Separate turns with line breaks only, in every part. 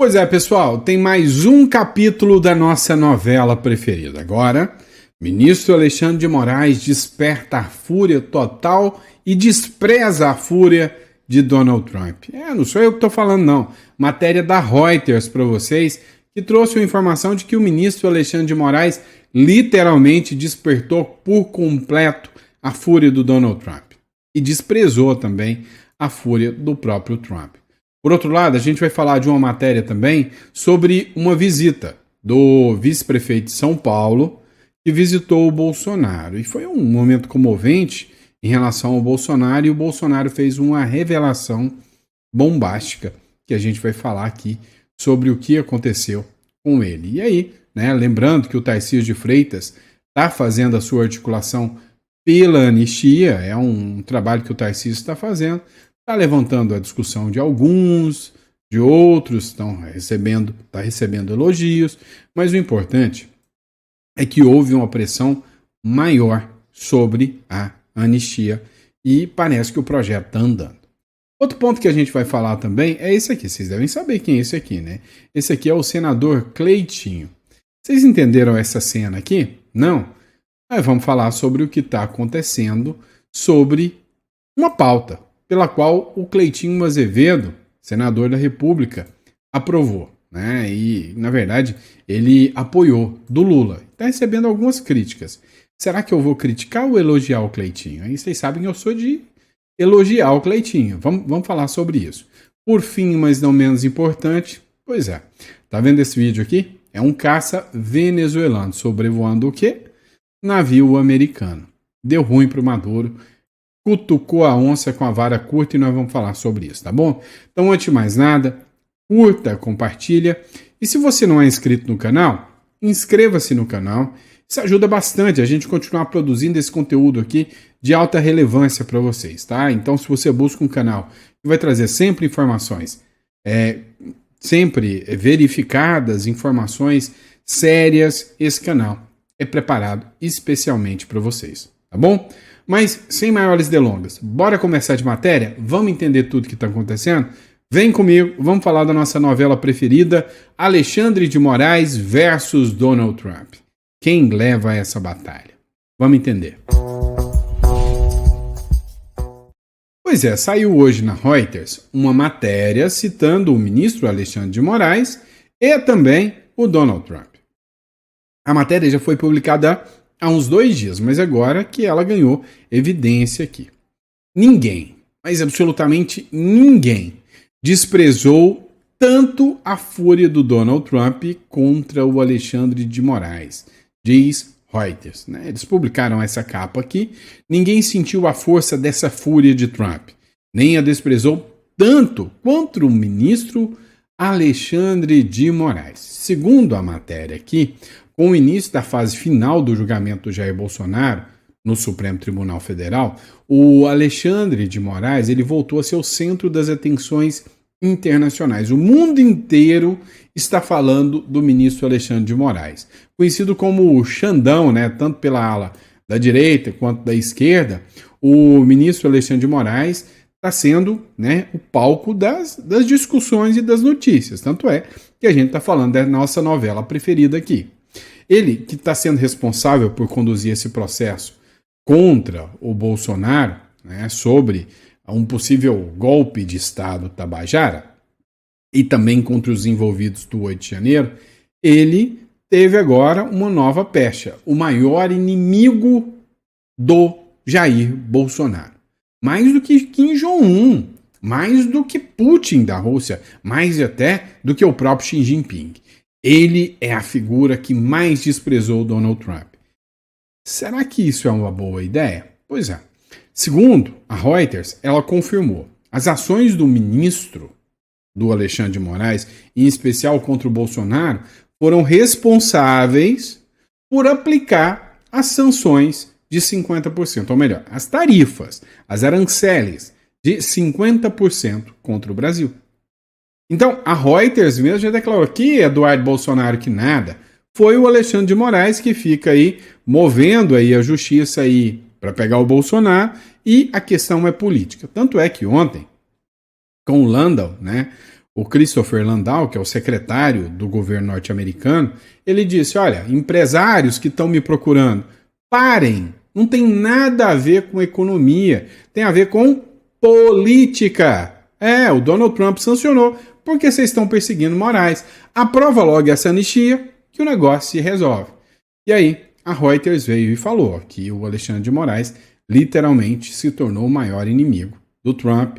Pois é, pessoal, tem mais um capítulo da nossa novela preferida. Agora, ministro Alexandre de Moraes desperta a fúria total e despreza a fúria de Donald Trump. Não sou eu que estou falando, não. Matéria da Reuters para vocês, que trouxe a informação de que o ministro Alexandre de Moraes literalmente despertou por completo a fúria do Donald Trump. E desprezou também a fúria do próprio Trump. Por outro lado, a gente vai falar de uma matéria também sobre uma visita do vice-prefeito de São Paulo que visitou o Bolsonaro. E foi um momento comovente em relação ao Bolsonaro, e o Bolsonaro fez uma revelação bombástica que a gente vai falar aqui sobre o que aconteceu com ele. E aí, lembrando que o Tarcísio de Freitas está fazendo a sua articulação pela anistia, é um trabalho que o Tarcísio está fazendo, está levantando a discussão de alguns, de outros, está recebendo elogios, mas o importante é que houve uma pressão maior sobre a anistia e parece que o projeto está andando. Outro ponto que a gente vai falar também é esse aqui, vocês devem saber quem é esse aqui, né? Esse aqui é o senador Cleitinho. Vocês entenderam essa cena aqui? Não? Aí vamos falar sobre o que está acontecendo, sobre uma pauta pela qual o Cleitinho Azevedo, senador da República, aprovou, E, na verdade, ele apoiou do Lula. Está recebendo algumas críticas. Será que eu vou criticar ou elogiar o Cleitinho? Aí vocês sabem que eu sou de elogiar o Cleitinho. Vamos falar sobre isso. Por fim, mas não menos importante, pois é. Tá vendo esse vídeo aqui? É um caça venezuelano sobrevoando o quê? Navio americano. Deu ruim pro Maduro. Cutucou a onça com a vara curta e nós vamos falar sobre isso, tá bom? Então, antes de mais nada, curta, compartilha. E se você não é inscrito no canal, inscreva-se no canal. Isso ajuda bastante a gente continuar produzindo esse conteúdo aqui de alta relevância para vocês, tá? Então, se você busca um canal que vai trazer sempre informações, sempre verificadas, informações sérias, esse canal é preparado especialmente para vocês, tá bom? Mas, sem maiores delongas, bora começar de matéria? Vamos entender tudo que está acontecendo? Vem comigo, vamos falar da nossa novela preferida, Alexandre de Moraes versus Donald Trump. Quem leva essa batalha? Vamos entender. Pois é, saiu hoje na Reuters uma matéria citando o ministro Alexandre de Moraes e também o Donald Trump. A matéria já foi publicada há uns 2 dias, mas agora que ela ganhou evidência aqui. Ninguém, mas absolutamente ninguém, desprezou tanto a fúria do Donald Trump contra o Alexandre de Moraes, diz Reuters. Eles publicaram essa capa aqui. Ninguém sentiu a força dessa fúria de Trump, nem a desprezou tanto quanto o ministro Alexandre de Moraes. Segundo a matéria aqui, com o início da fase final do julgamento do Jair Bolsonaro no Supremo Tribunal Federal, o Alexandre de Moraes ele voltou a ser o centro das atenções internacionais. O mundo inteiro está falando do ministro Alexandre de Moraes, conhecido como o Xandão, tanto pela ala da direita quanto da esquerda. O ministro Alexandre de Moraes está sendo o palco das discussões e das notícias. Tanto é que a gente está falando da nossa novela preferida aqui. Ele, que está sendo responsável por conduzir esse processo contra o Bolsonaro, sobre um possível golpe de Estado Tabajara, e também contra os envolvidos do 8 de janeiro, ele teve agora uma nova pecha, o maior inimigo do Jair Bolsonaro. Mais do que Kim Jong-un, mais do que Putin da Rússia, mais até do que o próprio Xi Jinping. Ele é a figura que mais desprezou Donald Trump. Será que isso é uma boa ideia? Pois é. Segundo a Reuters, ela confirmou. As ações do ministro do Alexandre de Moraes, em especial contra o Bolsonaro, foram responsáveis por aplicar as sanções de 50%, ou melhor, as tarifas, as aranceles de 50% contra o Brasil. Então, a Reuters mesmo já declarou que Eduardo Bolsonaro que nada, foi o Alexandre de Moraes que fica aí movendo aí a justiça aí para pegar o Bolsonaro, e a questão é política. Tanto é que ontem, com o Landau, o Christopher Landau, que é o secretário do governo norte-americano, ele disse, olha, empresários que estão me procurando, parem, não tem nada a ver com economia, tem a ver com política. O Donald Trump sancionou porque vocês estão perseguindo Moraes. Aprova logo essa anistia que o negócio se resolve. E aí, a Reuters veio e falou que o Alexandre de Moraes literalmente se tornou o maior inimigo do Trump,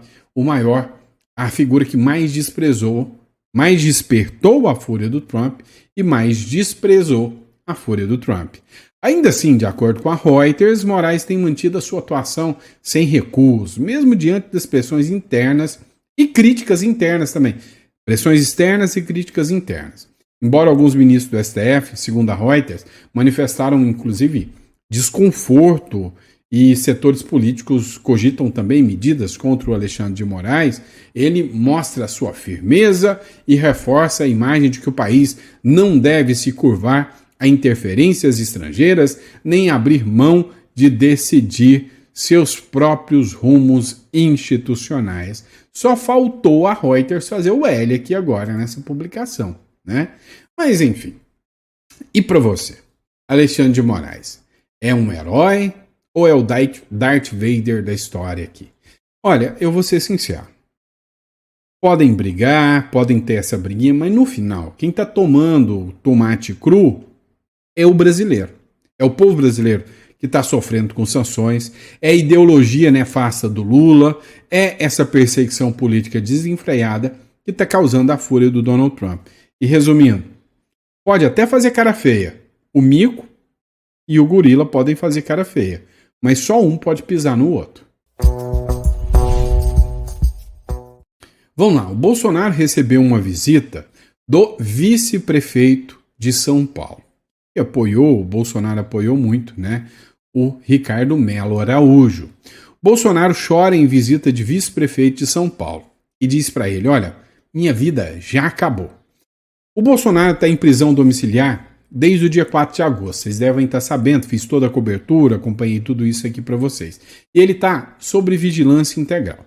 a figura que mais desprezou, mais despertou a fúria do Trump e mais desprezou a fúria do Trump. Ainda assim, de acordo com a Reuters, Moraes tem mantido a sua atuação sem recuos, mesmo diante das pressões internas e críticas internas também. Pressões externas e críticas internas. Embora alguns ministros do STF, segundo a Reuters, manifestaram inclusive desconforto e setores políticos cogitam também medidas contra o Alexandre de Moraes, ele mostra sua firmeza e reforça a imagem de que o país não deve se curvar a interferências estrangeiras nem abrir mão de decidir seus próprios rumos institucionais. Só faltou a Reuters fazer o L aqui agora nessa publicação, né? Mas enfim. E para você? Alexandre de Moraes é um herói ou é o Darth Vader da história aqui? Olha, eu vou ser sincero. Podem brigar, podem ter essa briguinha, mas no final, quem está tomando o tomate cru é o brasileiro. É o povo brasileiro que está sofrendo com sanções, é a ideologia nefasta do Lula, é essa perseguição política desenfreada que está causando a fúria do Donald Trump. E resumindo, pode até fazer cara feia. O mico e o gorila podem fazer cara feia, mas só um pode pisar no outro. Vamos lá, o Bolsonaro recebeu uma visita do vice-prefeito de São Paulo. E o Bolsonaro apoiou muito, né? O Ricardo Melo Araújo. Bolsonaro chora em visita de vice-prefeito de São Paulo e diz para ele, olha, minha vida já acabou. O Bolsonaro está em prisão domiciliar desde o dia 4 de agosto. Vocês devem estar sabendo, fiz toda a cobertura, acompanhei tudo isso aqui para vocês. E ele está sob vigilância integral.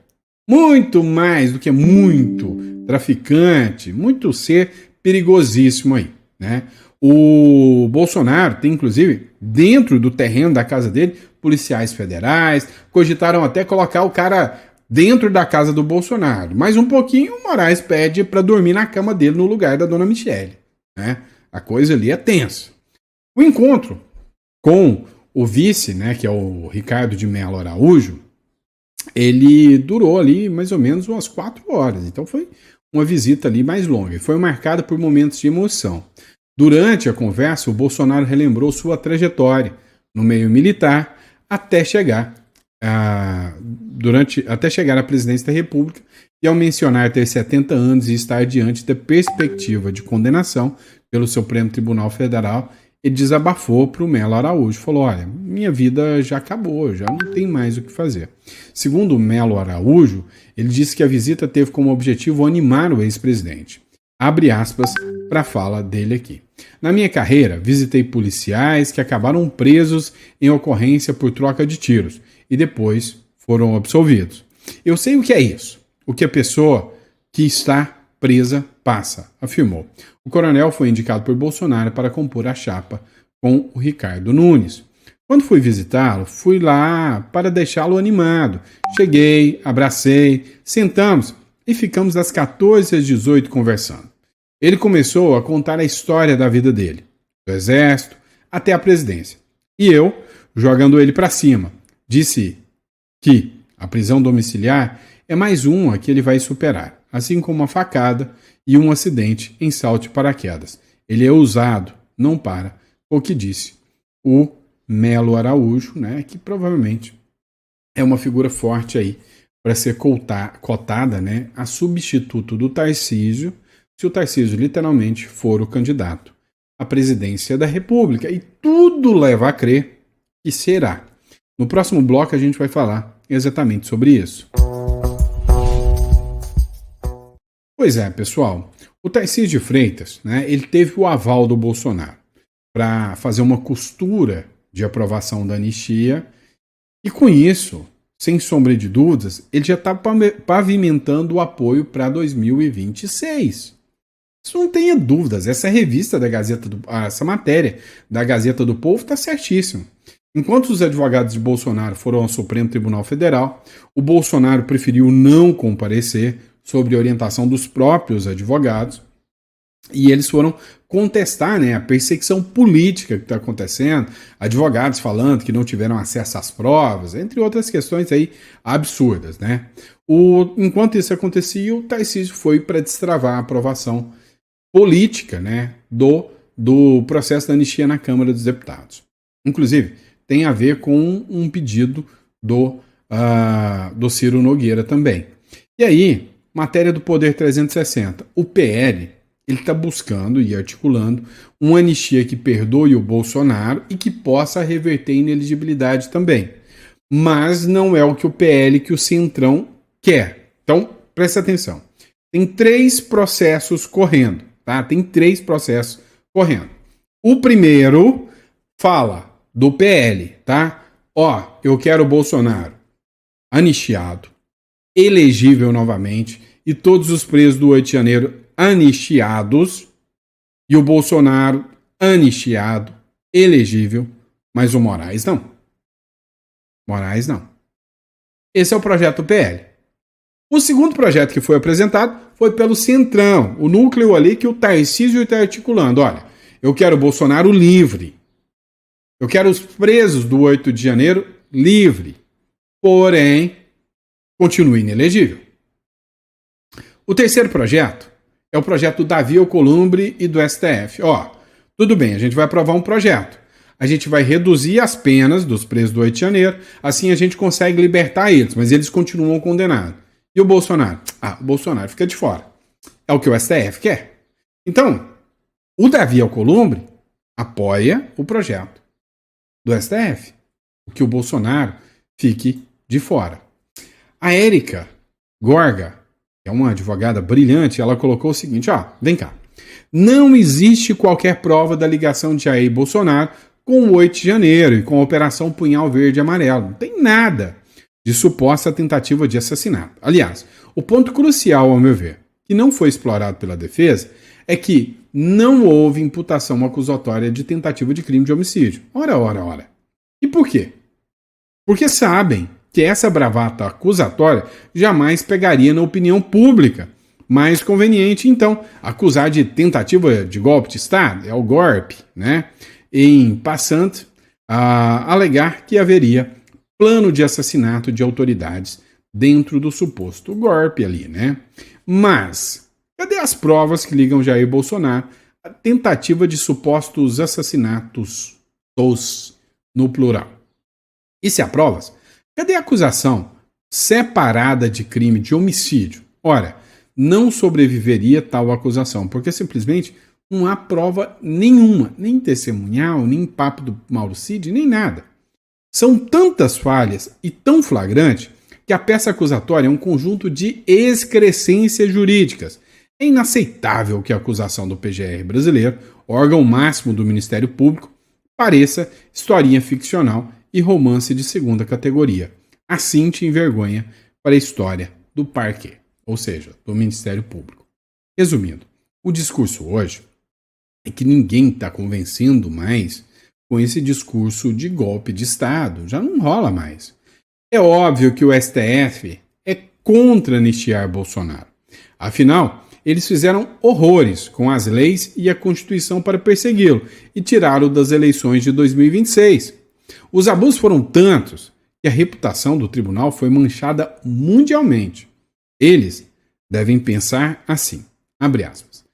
Muito mais do que muito traficante, muito ser perigosíssimo aí, né? O Bolsonaro tem, inclusive, dentro do terreno da casa dele, policiais federais, cogitaram até colocar o cara dentro da casa do Bolsonaro. Mais um pouquinho, o Moraes pede para dormir na cama dele no lugar da dona Michele, né? A coisa ali é tensa. O encontro com o vice, né, que é o Ricardo de Melo Araújo, ele durou ali mais ou menos umas 4 horas. Então foi uma visita ali mais longa e foi marcada por momentos de emoção. Durante a conversa, o Bolsonaro relembrou sua trajetória no meio militar até chegar à presidência da República e ao mencionar ter 70 anos e estar diante da perspectiva de condenação pelo Supremo Tribunal Federal, ele desabafou para o Melo Araújo. Falou, olha, minha vida já acabou, já não tem mais o que fazer. Segundo o Melo Araújo, ele disse que a visita teve como objetivo animar o ex-presidente. Abre aspas para a fala dele aqui. Na minha carreira, visitei policiais que acabaram presos em ocorrência por troca de tiros e depois foram absolvidos. Eu sei o que é isso, o que a pessoa que está presa passa, afirmou. O coronel foi indicado por Bolsonaro para compor a chapa com o Ricardo Nunes. Quando fui visitá-lo, fui lá para deixá-lo animado. Cheguei, abracei, sentamos e ficamos das 14 às 18 conversando. Ele começou a contar a história da vida dele, do exército até a presidência. E eu, jogando ele para cima, disse que a prisão domiciliar é mais uma que ele vai superar, assim como uma facada e um acidente em salto de paraquedas. Ele é ousado, não para, o que disse o Melo Araújo, né, que provavelmente é uma figura forte aí para ser cotada, né, a substituto do Tarcísio, se o Tarcísio literalmente for o candidato à presidência da República. E tudo leva a crer que será. No próximo bloco a gente vai falar exatamente sobre isso. Pois é, pessoal, o Tarcísio de Freitas, né, ele teve o aval do Bolsonaro para fazer uma costura de aprovação da anistia e com isso sem sombra de dúvidas, ele já está pavimentando o apoio para 2026. Isso não tenha dúvidas. Essa revista da Gazeta essa matéria da Gazeta do Povo está certíssima. Enquanto os advogados de Bolsonaro foram ao Supremo Tribunal Federal, o Bolsonaro preferiu não comparecer sob orientação dos próprios advogados, e eles foram contestar, né, a perseguição política que está acontecendo, advogados falando que não tiveram acesso às provas, entre outras questões aí absurdas, né? Enquanto isso acontecia, o Tarcísio foi para destravar a aprovação política, né, do processo da anistia na Câmara dos Deputados. Inclusive, tem a ver com um pedido do Ciro Nogueira também. E aí, matéria do Poder 360, o PL ele está buscando e articulando uma anistia que perdoe o Bolsonaro e que possa reverter inelegibilidade também. Mas não é o que o PL, que o Centrão quer. Então, presta atenção. Tem 3 processos correndo, tá? Tem 3 processos correndo. O primeiro fala do PL, tá? Ó, eu quero o Bolsonaro anistiado, elegível novamente, e todos os presos do 8 de janeiro anistiados, e o Bolsonaro anistiado, elegível, mas o Moraes não. Moraes não. Esse é o projeto do PL. O segundo projeto que foi apresentado foi pelo Centrão, o núcleo ali que o Tarcísio está articulando. Olha, eu quero o Bolsonaro livre. Eu quero os presos do 8 de janeiro livre. Porém, continua inelegível. O terceiro projeto é o projeto do Davi Alcolumbre e do STF. Ó, tudo bem, a gente vai aprovar um projeto. A gente vai reduzir as penas dos presos do 8 de janeiro, assim a gente consegue libertar eles, mas eles continuam condenados. E o Bolsonaro? O Bolsonaro fica de fora. É o que o STF quer. Então, o Davi Alcolumbre apoia o projeto do STF, que o Bolsonaro fique de fora. A Érica Gorga, que é uma advogada brilhante, ela colocou o seguinte, vem cá. Não existe qualquer prova da ligação de Jair e Bolsonaro com o 8 de janeiro e com a Operação Punhal Verde e Amarelo. Não tem nada de suposta tentativa de assassinato. Aliás, o ponto crucial, ao meu ver, que não foi explorado pela defesa, é que não houve imputação acusatória de tentativa de crime de homicídio. Ora. E por quê? Porque sabem que essa bravata acusatória jamais pegaria na opinião pública. Mais conveniente, então, acusar de tentativa de golpe de Estado, é o golpe, né? Em passant, alegar que haveria plano de assassinato de autoridades dentro do suposto golpe ali, né? Mas, cadê as provas que ligam Jair Bolsonaro à tentativa de supostos assassinatos no plural? E se há provas, cadê a acusação separada de crime de homicídio? Ora, não sobreviveria tal acusação, porque simplesmente não há prova nenhuma, nem testemunhal, nem papo do Mauro Cid, nem nada. São tantas falhas e tão flagrantes que a peça acusatória é um conjunto de excrescências jurídicas. É inaceitável que a acusação do PGR brasileiro, órgão máximo do Ministério Público, pareça historinha ficcional e romance de segunda categoria. Assim te envergonha para a história do parquê, ou seja, do Ministério Público. Resumindo, o discurso hoje é que ninguém está convencendo mais com esse discurso de golpe de Estado. Já não rola mais. É óbvio que o STF é contra anistiar Bolsonaro. Afinal, eles fizeram horrores com as leis e a Constituição para persegui-lo e tirá-lo das eleições de 2026. Os abusos foram tantos que a reputação do tribunal foi manchada mundialmente. Eles devem pensar assim, abre aspas,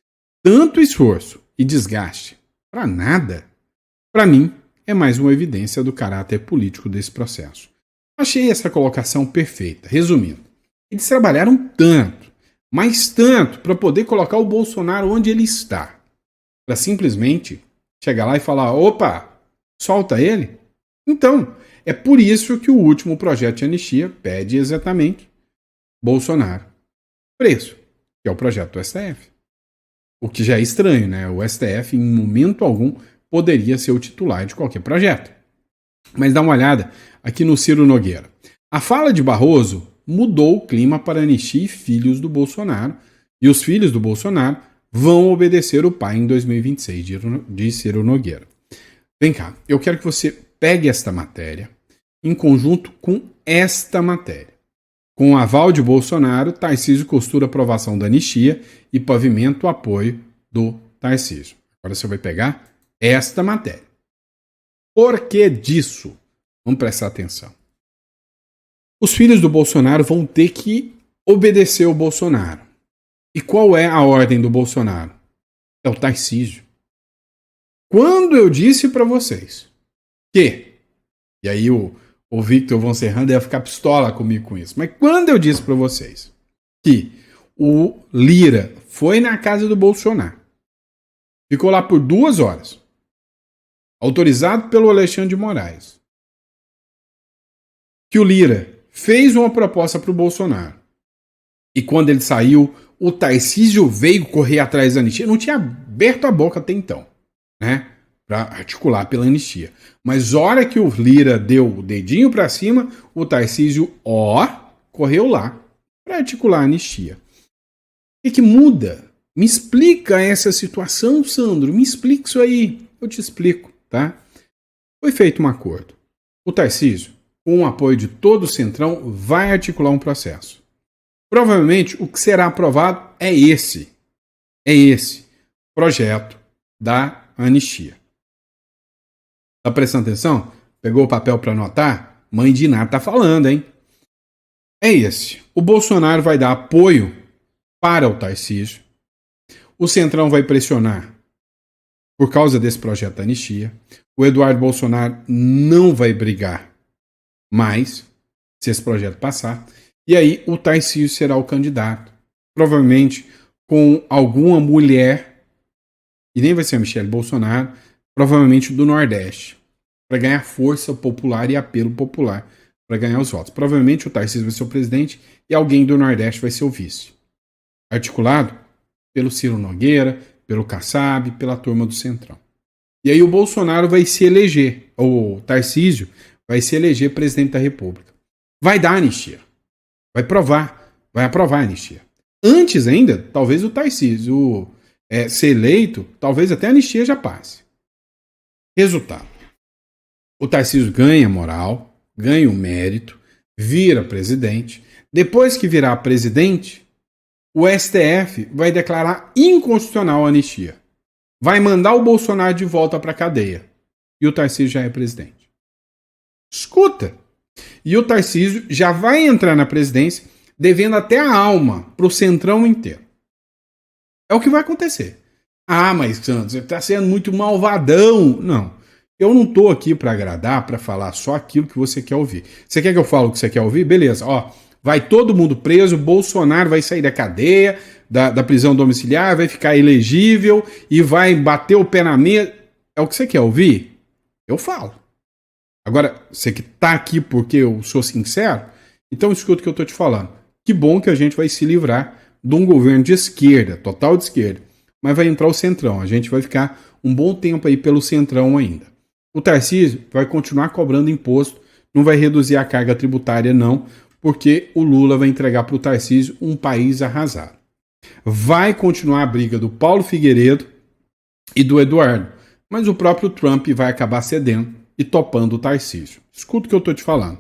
tanto esforço e desgaste para nada, para mim, é mais uma evidência do caráter político desse processo. Achei essa colocação perfeita. Resumindo, eles trabalharam tanto, mas tanto, para poder colocar o Bolsonaro onde ele está. Para simplesmente chegar lá e falar, opa, solta ele? Então, é por isso que o último projeto de anistia pede exatamente Bolsonaro preso, que é o projeto do STF. O que já é estranho, né? O STF, em momento algum, poderia ser o titular de qualquer projeto. Mas dá uma olhada aqui no Ciro Nogueira. A fala de Barroso mudou o clima para anistia e filhos do Bolsonaro, e os filhos do Bolsonaro vão obedecer o pai em 2026, de Ciro Nogueira. Vem cá, eu quero que você pegue esta matéria em conjunto com esta matéria. Com o aval de Bolsonaro, Tarcísio costura aprovação da anistia e pavimenta o apoio do Tarcísio. Agora você vai pegar esta matéria. Por que disso? Vamos prestar atenção. Os filhos do Bolsonaro vão ter que obedecer o Bolsonaro. E qual é a ordem do Bolsonaro? É o Tarcísio. Quando eu disse para vocês que, e aí o Victor Von Serrand deve ficar pistola comigo com isso, mas quando eu disse para vocês que o Lira foi na casa do Bolsonaro, ficou lá por 2 horas, autorizado pelo Alexandre de Moraes, que o Lira fez uma proposta para o Bolsonaro, e quando ele saiu, o Tarcísio veio correr atrás da anistia, não tinha aberto a boca até então, né? Para articular pela anistia. Mas hora que o Lira deu o dedinho para cima, o Tarcísio, correu lá para articular a anistia. O que muda? Me explica essa situação, Sandro. Me explica isso aí. Eu te explico, tá? Foi feito um acordo. O Tarcísio, com o apoio de todo o Centrão, vai articular um processo. Provavelmente o que será aprovado é esse projeto da anistia. Tá prestando atenção? Pegou o papel para anotar? Mãe de Iná tá falando, hein? É esse. O Bolsonaro vai dar apoio para o Tarcísio. O Centrão vai pressionar por causa desse projeto da anistia. O Eduardo Bolsonaro não vai brigar mais se esse projeto passar. E aí o Tarcísio será o candidato. Provavelmente com alguma mulher, e nem vai ser a Michelle Bolsonaro, provavelmente do Nordeste, para ganhar força popular e apelo popular, para ganhar os votos. Provavelmente o Tarcísio vai ser o presidente e alguém do Nordeste vai ser o vice. Articulado pelo Ciro Nogueira, pelo Kassab, pela turma do Centrão. E aí o Bolsonaro vai se eleger, ou o Tarcísio vai se eleger presidente da República. Vai dar anistia. Vai aprovar a anistia. Antes ainda, talvez o Tarcísio ser eleito, talvez até a anistia já passe. Resultado. O Tarcísio ganha moral, ganha o mérito, vira presidente. Depois que virar presidente, o STF vai declarar inconstitucional a anistia. Vai mandar o Bolsonaro de volta para a cadeia. E o Tarcísio já é presidente. Escuta! E o Tarcísio já vai entrar na presidência devendo até a alma para o Centrão inteiro. É o que vai acontecer. Ah, mas Santos, você está sendo muito malvadão. Não. Eu não estou aqui para agradar, para falar só aquilo que você quer ouvir. Você quer que eu fale o que você quer ouvir? Beleza. Vai todo mundo preso, Bolsonaro vai sair da cadeia, da prisão domiciliar, vai ficar elegível e vai bater o pé na mesa. É o que você quer ouvir? Eu falo. Agora, você que está aqui porque eu sou sincero, então escuta o que eu estou te falando. Que bom que a gente vai se livrar de um governo de esquerda, total de esquerda. Mas vai entrar o Centrão. A gente vai ficar um bom tempo aí pelo Centrão ainda. O Tarcísio vai continuar cobrando imposto, não vai reduzir a carga tributária não, porque o Lula vai entregar para o Tarcísio um país arrasado. Vai continuar a briga do Paulo Figueiredo e do Eduardo, mas o próprio Trump vai acabar cedendo e topando o Tarcísio. Escuta o que eu estou te falando.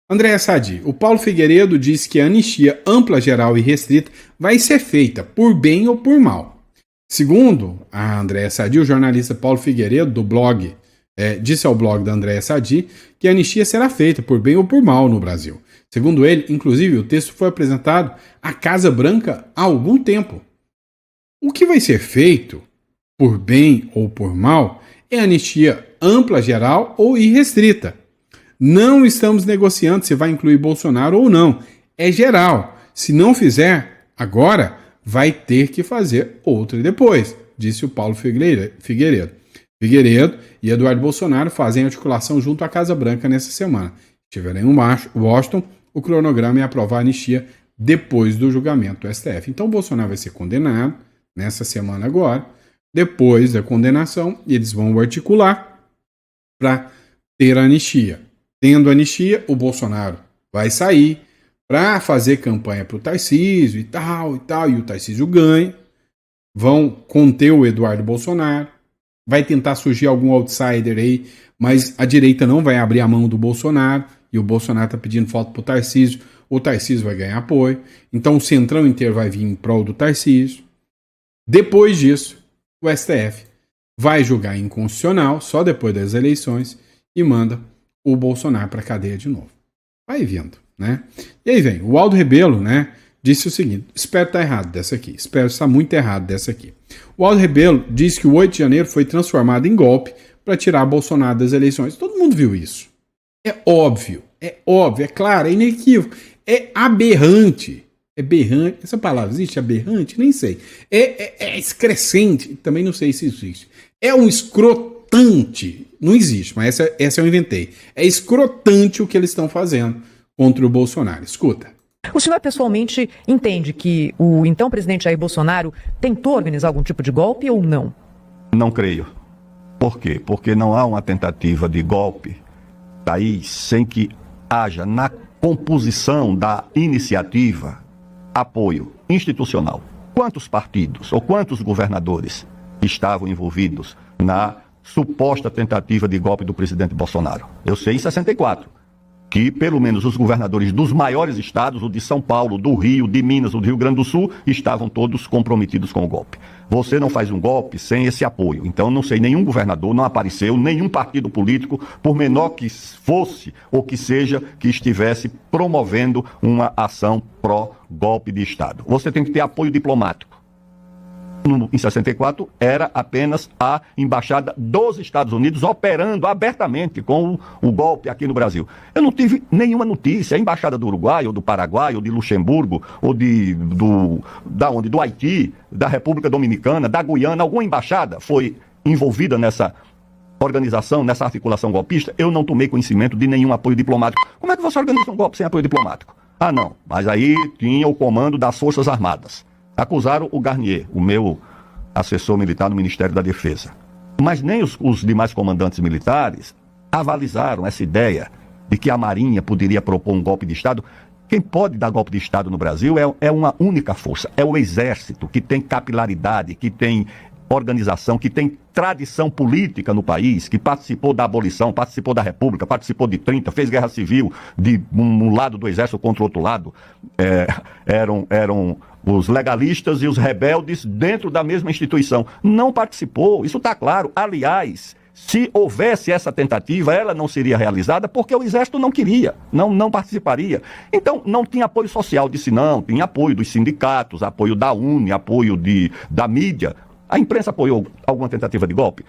Andréa Sadi, o Paulo Figueiredo diz que a anistia ampla, geral e restrita vai ser feita por bem ou por mal. Segundo a Andréa Sadi, o jornalista Paulo Figueiredo, do blog, disse ao blog da Andréa Sadi que a anistia será feita por bem ou por mal no Brasil. Segundo ele, inclusive, o texto foi apresentado à Casa Branca há algum tempo. O que vai ser feito, por bem ou por mal, é anistia ampla, geral ou irrestrita. Não estamos negociando se vai incluir Bolsonaro ou não. É geral. Se não fizer, agora vai ter que fazer outra depois, disse o Paulo Figueiredo. Figueiredo e Eduardo Bolsonaro fazem articulação junto à Casa Branca nessa semana. Estiverem em Washington, o cronograma é aprovar a anistia depois do julgamento do STF. Então, Bolsonaro vai ser condenado nessa semana agora. Depois da condenação, eles vão articular para ter a anistia. Tendo anistia, o Bolsonaro vai sair para fazer campanha para o Tarcísio e tal, e o Tarcísio ganha. Vão conter o Eduardo Bolsonaro. Vai tentar surgir algum outsider aí, mas a direita não vai abrir a mão do Bolsonaro, e o Bolsonaro está pedindo voto para o Tarcísio vai ganhar apoio, então o centrão inteiro vai vir em prol do Tarcísio. Depois disso, o STF vai julgar inconstitucional, só depois das eleições, e manda o Bolsonaro para a cadeia de novo. Vai vendo, né? E aí vem, o Aldo Rebelo, né, disse o seguinte, espero estar errado dessa aqui, espero estar muito errado dessa aqui. O Aldo Rebelo disse que o 8 de janeiro foi transformado em golpe para tirar Bolsonaro das eleições. Todo mundo viu isso. É óbvio, é claro, é inequívoco, é aberrante. É berrante, essa palavra existe? Aberrante? Nem sei. É excrescente, também não sei se existe. É um escrotante, não existe, mas essa eu inventei. É escrotante o que eles estão fazendo contra o Bolsonaro. Escuta.
O senhor pessoalmente entende que o então presidente Jair Bolsonaro tentou organizar algum tipo de golpe ou não?
Não creio. Por quê? Porque não há uma tentativa de golpe país sem que haja na composição da iniciativa apoio institucional. Quantos partidos ou quantos governadores estavam envolvidos na suposta tentativa de golpe do presidente Bolsonaro? Eu sei em 64. Que pelo menos os governadores dos maiores estados, o de São Paulo, do Rio, de Minas, o do Rio Grande do Sul, estavam todos comprometidos com o golpe. Você não faz um golpe sem esse apoio. Então, não sei, nenhum governador não apareceu, nenhum partido político, por menor que fosse ou que seja, que estivesse promovendo uma ação pró-golpe de Estado. Você tem que ter apoio diplomático. Em 64, era apenas a embaixada dos Estados Unidos operando abertamente com o golpe aqui no Brasil. Eu não tive nenhuma notícia. A embaixada do Uruguai, ou do Paraguai, ou de Luxemburgo, ou do Haiti, da República Dominicana, da Guiana, alguma embaixada foi envolvida nessa organização, nessa articulação golpista. Eu não tomei conhecimento de nenhum apoio diplomático. Como é que você organiza um golpe sem apoio diplomático? Ah, não. Mas aí tinha o comando das Forças Armadas. Acusaram o Garnier, o meu assessor militar no Ministério da Defesa. Mas nem os demais comandantes militares avalizaram essa ideia de que a Marinha poderia propor um golpe de Estado. Quem pode dar golpe de Estado no Brasil é uma única força, é o Exército, que tem capilaridade, que tem organização, que tem tradição política no país, que participou da abolição, participou da República, participou de 30, fez guerra civil de um lado do Exército contra o outro lado. Eram os legalistas e os rebeldes dentro da mesma instituição. Não participou, isso está claro. Aliás, se houvesse essa tentativa, ela não seria realizada porque o Exército não queria, não participaria. Então, não tinha apoio social, disse não, tinha apoio dos sindicatos, apoio da UNE, apoio da mídia. A imprensa apoiou alguma tentativa de golpe?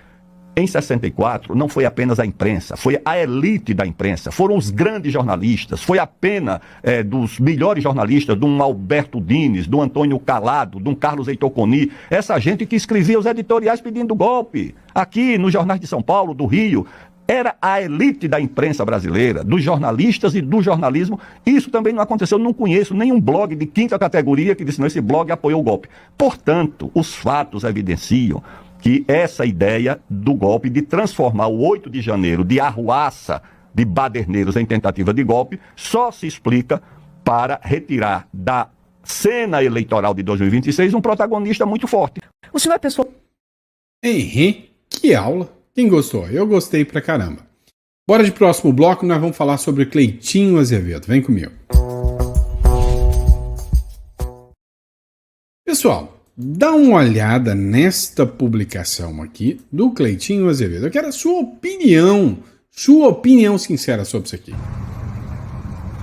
Em 64, não foi apenas a imprensa, foi a elite da imprensa, foram os grandes jornalistas, foi a pena dos melhores jornalistas, de um Alberto Dines, do Antônio Calado, de um Carlos Heitor Coni, essa gente que escrevia os editoriais pedindo golpe, aqui nos jornais de São Paulo, do Rio. Era a elite da imprensa brasileira, dos jornalistas e do jornalismo. Isso também não aconteceu. Eu não conheço nenhum blog de quinta categoria que disse, não, esse blog apoiou o golpe. Portanto, os fatos evidenciam que essa ideia do golpe de transformar o 8 de janeiro de arruaça de baderneiros em tentativa de golpe só se explica para retirar da cena eleitoral de 2026 um protagonista muito forte.
O senhor é pessoa...
Que aula! Quem gostou? Eu gostei pra caramba. Bora de próximo bloco, nós vamos falar sobre Cleitinho Azevedo. Vem comigo. Pessoal, dá uma olhada nesta publicação aqui do Cleitinho Azevedo. Eu quero a sua opinião sincera sobre isso aqui.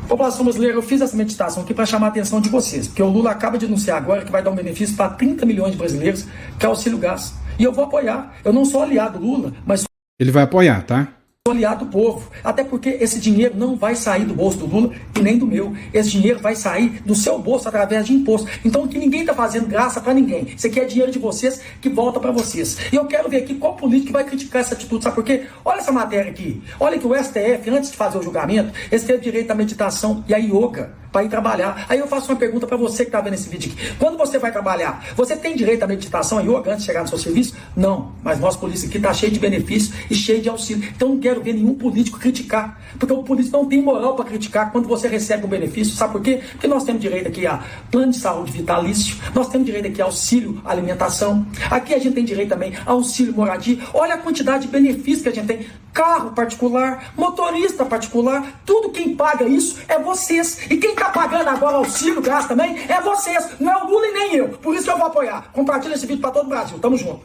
População brasileira, eu fiz essa meditação aqui para chamar a atenção de vocês, porque o Lula acaba de anunciar agora que vai dar um benefício para 30 milhões de brasileiros, que é o auxílio gás. E eu vou apoiar. Eu não sou aliado do Lula, mas
ele vai apoiar, tá?
sou aliado do povo. Até porque esse dinheiro não vai sair do bolso do Lula e nem do meu. Esse dinheiro vai sair do seu bolso através de imposto. Então, que ninguém está fazendo graça para ninguém. Isso aqui é dinheiro de vocês que volta para vocês. E eu quero ver aqui qual político que vai criticar essa atitude. Sabe por quê? Olha essa matéria aqui. Olha que o STF, antes de fazer o julgamento, eles teve direito à meditação e à yoga para ir trabalhar. Aí eu faço uma pergunta para você que está vendo esse vídeo aqui. Quando você vai trabalhar, você tem direito à meditação e yoga antes de chegar no seu serviço? Não. Mas nossa polícia aqui está cheia de benefícios e cheia de auxílio. Então não quero quero ver nenhum político criticar, porque o político não tem moral para criticar quando você recebe um benefício. Sabe por quê? Porque nós temos direito aqui a plano de saúde vitalício, nós temos direito aqui a auxílio alimentação, aqui a gente tem direito também a auxílio moradia. Olha a quantidade de benefícios que a gente tem. Carro particular, motorista particular, tudo quem paga isso é vocês. E quem está pagando agora auxílio, gás também, é vocês. Não é o Lula e nem eu. Por isso que eu vou apoiar. Compartilha esse vídeo para todo o Brasil. Tamo junto.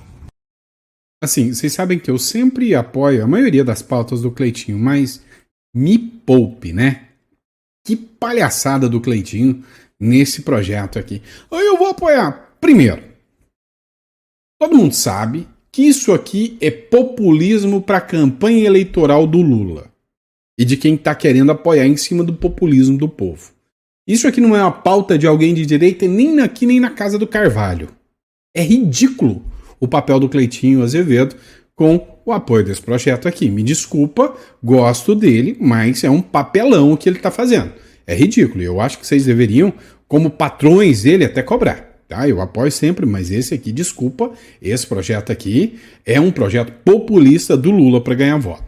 Assim, vocês sabem que eu sempre apoio a maioria das pautas do Cleitinho, mas me poupe, né? Que palhaçada do Cleitinho nesse projeto aqui. Eu vou apoiar. Primeiro, todo mundo sabe que isso aqui é populismo para a campanha eleitoral do Lula e de quem está querendo apoiar em cima do populismo do povo. Isso aqui não é uma pauta de alguém de direita nem aqui nem na casa do Carvalho. É ridículo o papel do Cleitinho Azevedo com o apoio desse projeto aqui. Me desculpa, gosto dele, mas é um papelão o que ele está fazendo. É ridículo. Eu acho que vocês deveriam, como patrões dele, até cobrar. Tá, eu apoio sempre, mas esse aqui, desculpa, esse projeto aqui é um projeto populista do Lula para ganhar voto.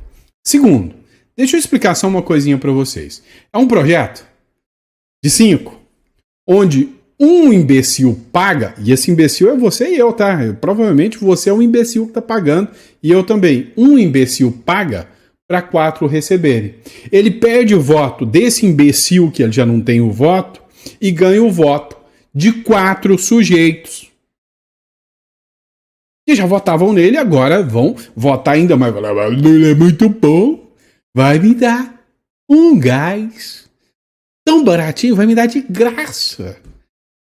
Segundo, deixa eu explicar só uma coisinha para vocês. É um projeto de 5, onde um imbecil paga, e esse imbecil é você e eu, tá? Provavelmente você é um imbecil que tá pagando, e eu também. Um imbecil paga para 4 receberem. Ele perde o voto desse imbecil, que ele já não tem o voto, e ganha o voto de 4 sujeitos que já votavam nele, agora vão votar ainda mais. Ele é muito bom, vai me dar um gás tão baratinho, vai me dar de graça.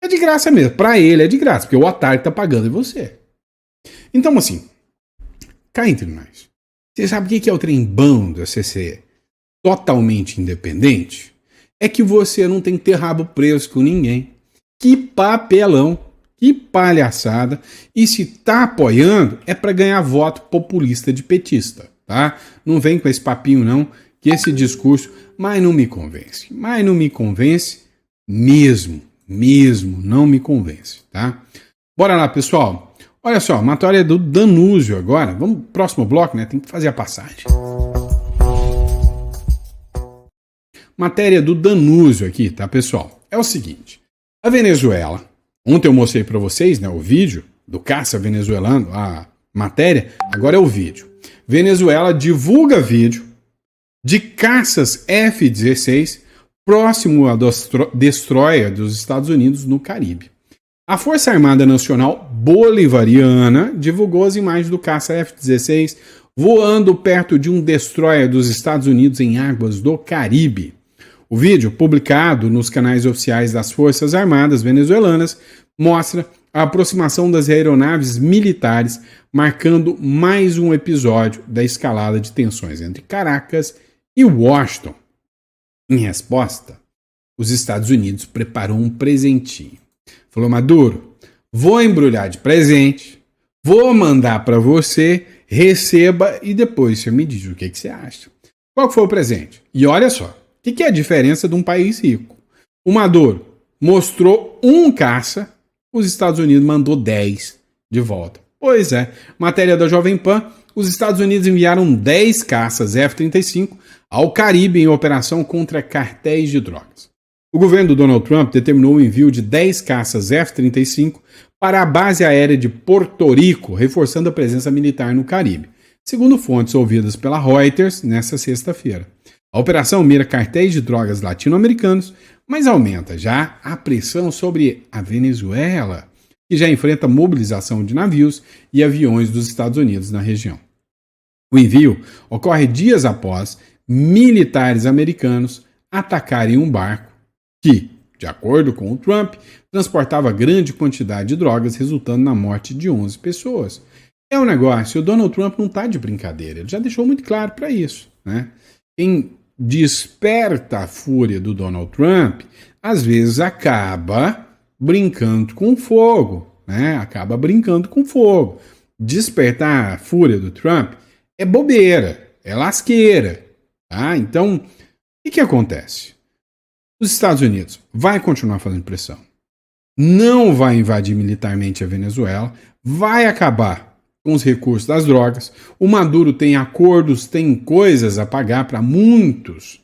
É de graça mesmo, pra ele é de graça, porque o otário tá pagando em você. Então assim, cá entre nós, você sabe o que é o trem bom da CCE totalmente independente? É que você não tem que ter rabo preso com ninguém. Que papelão, que palhaçada. E se tá apoiando, é para ganhar voto populista de petista, tá? Não vem com esse papinho não, que esse discurso, mas não me convence. Mas não me convence mesmo, não me convence, tá? Bora lá, pessoal. Olha só, matéria do Danúzio agora. Vamos pro próximo bloco, né? Tem que fazer a passagem. Matéria do Danúzio aqui, tá, pessoal? É o seguinte. A Venezuela, ontem eu mostrei para vocês, né, o vídeo do caça venezuelano, a matéria, agora é o vídeo. Venezuela divulga vídeo de caças F-16 próximo à destroyer dos Estados Unidos no Caribe. A Força Armada Nacional Bolivariana divulgou as imagens do caça F-16 voando perto de um destroyer dos Estados Unidos em águas do Caribe. O vídeo, publicado nos canais oficiais das Forças Armadas venezuelanas, mostra a aproximação das aeronaves militares, marcando mais um episódio da escalada de tensões entre Caracas e Washington. Em resposta, os Estados Unidos preparou um presentinho. Falou: Maduro, vou embrulhar de presente, vou mandar para você, receba e depois você me diz o que você acha. Qual foi o presente? E olha só. O que é a diferença de um país rico? O Maduro mostrou um caça, os Estados Unidos mandou 10 de volta. Pois é, matéria da Jovem Pan, os Estados Unidos enviaram 10 caças F-35 ao Caribe em operação contra cartéis de drogas. O governo do Donald Trump determinou o envio de 10 caças F-35 para a base aérea de Porto Rico, reforçando a presença militar no Caribe, segundo fontes ouvidas pela Reuters nesta sexta-feira. A operação mira cartéis de drogas latino-americanos, mas aumenta já a pressão sobre a Venezuela, que já enfrenta mobilização de navios e aviões dos Estados Unidos na região. O envio ocorre dias após militares americanos atacarem um barco que, de acordo com o Trump, transportava grande quantidade de drogas, resultando na morte de 11 pessoas. É um negócio, o Donald Trump não está de brincadeira, ele já deixou muito claro para isso, né? Quem desperta a fúria do Donald Trump, às vezes acaba brincando com fogo, né? Acaba brincando com fogo. Despertar a fúria do Trump é bobeira, é lasqueira, tá? Então, o que acontece? Os Estados Unidos vai continuar fazendo pressão, não vai invadir militarmente a Venezuela, vai acabar com os recursos das drogas. O Maduro tem acordos, tem coisas a pagar para muitos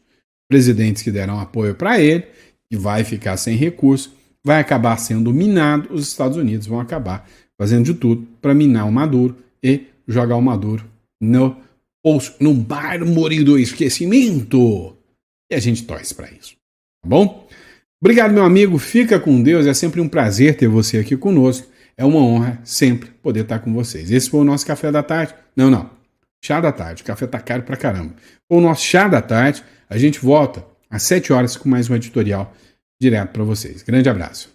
presidentes que deram apoio para ele, e vai ficar sem recurso, vai acabar sendo minado. Os Estados Unidos vão acabar fazendo de tudo para minar o Maduro e jogar o Maduro no mármore do esquecimento. E a gente torce para isso. Tá bom? Obrigado, meu amigo. Fica com Deus. É sempre um prazer ter você aqui conosco. É uma honra sempre poder estar com vocês. Esse foi o nosso café da tarde. Não. Chá da tarde. O café tá caro pra caramba. Foi o nosso chá da tarde. A gente volta às 7 horas com mais um editorial direto para vocês. Grande abraço.